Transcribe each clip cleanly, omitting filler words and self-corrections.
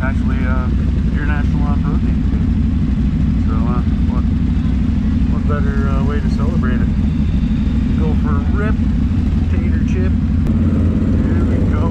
actually International Off-Road Day today. So what better way to celebrate it? Go for a rip, tater chip. Here we go.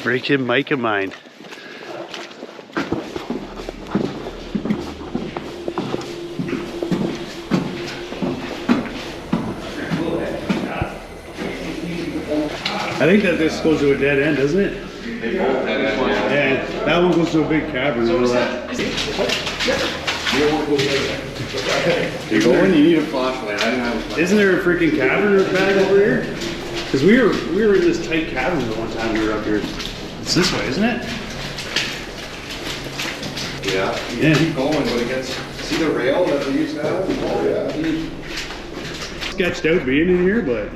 Breaking mica mine. I think that this goes to a dead end, doesn't it? They both dead end. Yeah, that one goes to a big cavern. So that. You going? You need a flashlight. I didn't have a Isn't there a freaking cavern bag over here? Because we were in this tight cavern the one time we were up here. It's this way, isn't it? Yeah. You keep going, but it gets. See the rail that they used to have? Oh yeah. Sketched out being in here, but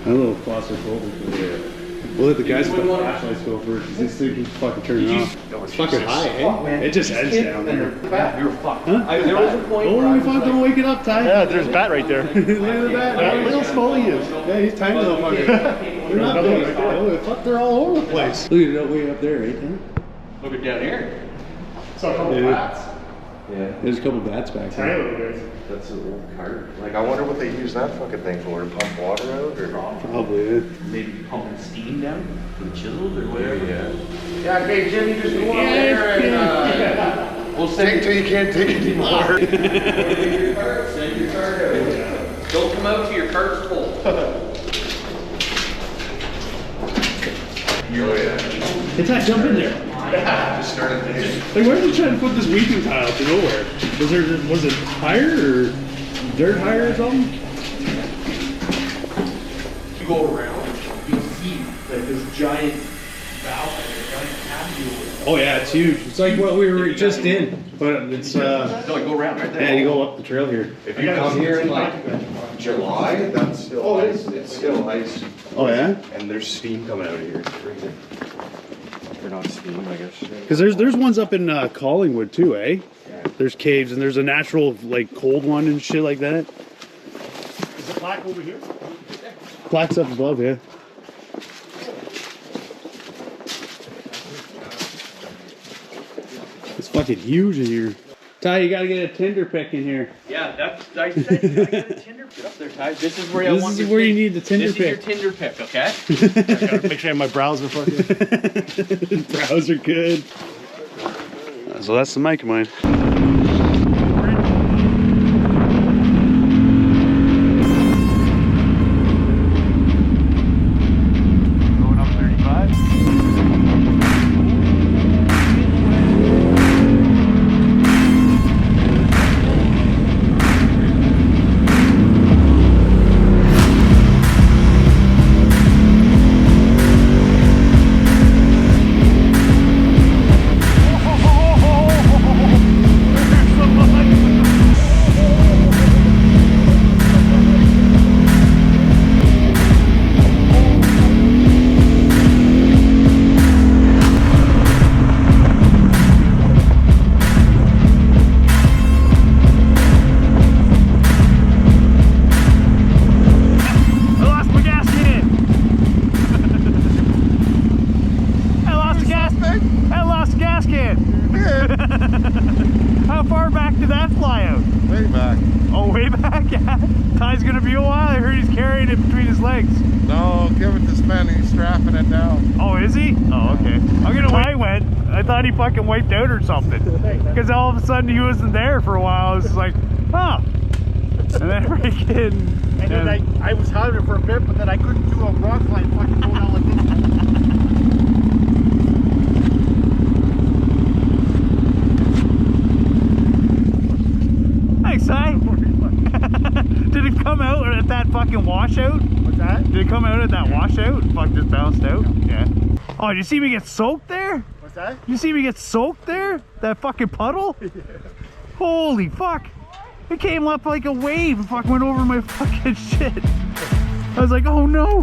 a little claustrophobic. We'll let the guys with the flashlights go first, because this thing keeps fucking turning off. It's fucking high, eh? It just ends down there. You're fucked. Huh? There was a point where don't wake it up, Ty. Yeah, there's a bat right there. Look at the bat. Look how small he is. Yeah, he's tiny little fucker. They're not big. Oh, fuck, they're all over the place. Look at that way up there, right? Look at down here. Saw a couple bats. Yeah. There's a couple bats back there. That's an old cart. Like, I wonder what they use that fucking thing for, to pump water out, or? Probably, yeah. Maybe pumping steam down from chilled or whatever. Yeah, okay, Jim, you just go up there and we'll sing till you can't take anymore. Send your cart out. Don't come out till your cart's full. Hey, Ty, jump in there. Just started thinking. Like, where are they trying to put this weeping tile to nowhere? Was it higher or dirt higher or something? You go around, you'll see like this giant valve, giant cavity. Oh yeah, it's huge. It's like what we were just in, but it's No, you go around right there. yeah, you go up the trail here. If you come here in like July, that's still ice. It's still ice. Oh yeah? And there's steam coming out of here. It's freezing. They're not steam, I guess. Because there's ones up in Collingwood too, eh? There's caves and there's a natural like cold one and shit like that. Is the plaque over here? Plaque's up above, yeah. It's fucking huge in here. Ty, you gotta get a tinder pick in here. Yeah, that's I said you gotta get a tinder pick up there, Ty. This is where you need the tinder pick. This is your tinder pick, okay? I gotta make sure I have my browser fucking. Browser good. So that's the mic of mine. Going up 35. How far back did that fly out? Way back. Oh, way back? Yeah. Ty's gonna be a while. I heard he's carrying it between his legs. No, give it to man, he's strapping it down. Oh, is he? Oh, okay. I'm gonna when I went, I thought he fucking wiped out or something. Because all of a sudden he wasn't there for a while. I was like, huh. And then freaking... And then I was having it for a bit, but then I couldn't do a rock climb fucking going out like this. Thanks, Si. Did it come out at that fucking washout? What's that? Did it come out at that washout? Fuck, just bounced out? Yeah. Oh, did you see me get soaked there? What's that? You see me get soaked there? That fucking puddle? Yeah. Holy fuck. It came up like a wave and fucking went over my fucking shit. I was like, oh no.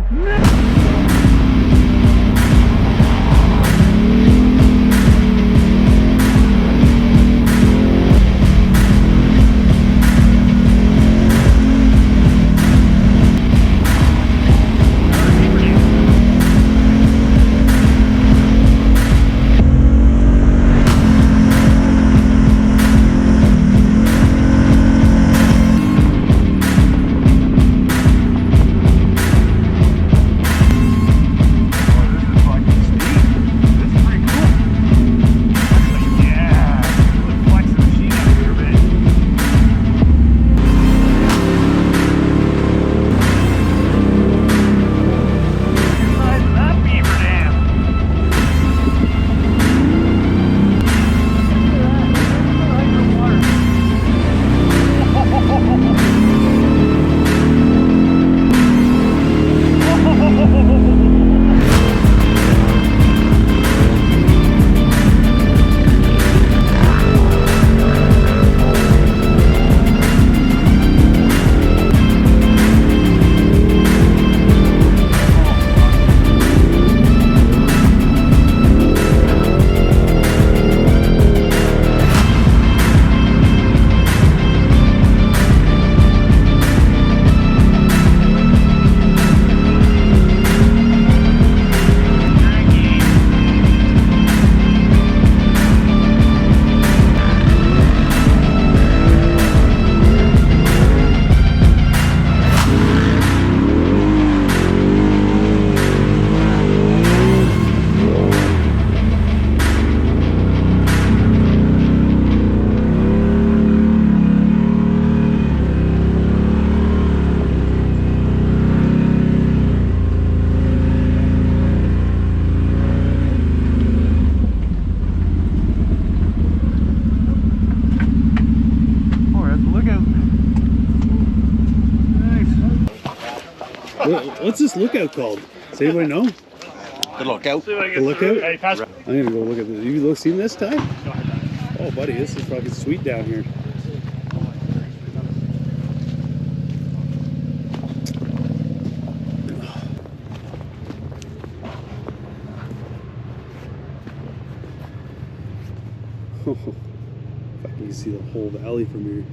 What's this lookout called? Does anybody know? The lookout. The lookout? I'm gonna go look at this. You seen this time? Oh, buddy, this is fucking sweet down here. Oh, if I can see the whole valley from here.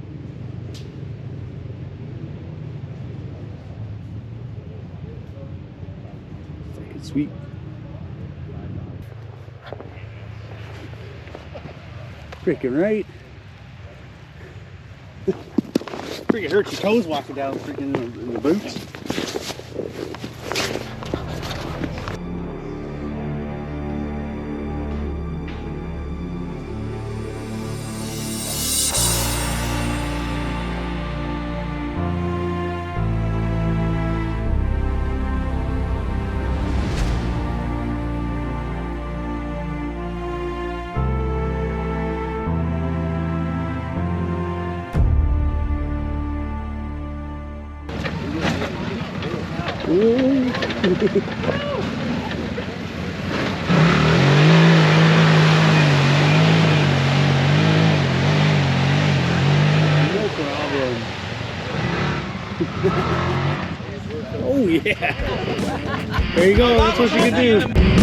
Fucking sweet. Freaking right. Freaking hurt your toes walking down freaking in the boots. No problem. Oh yeah. There you go. That's what you can do.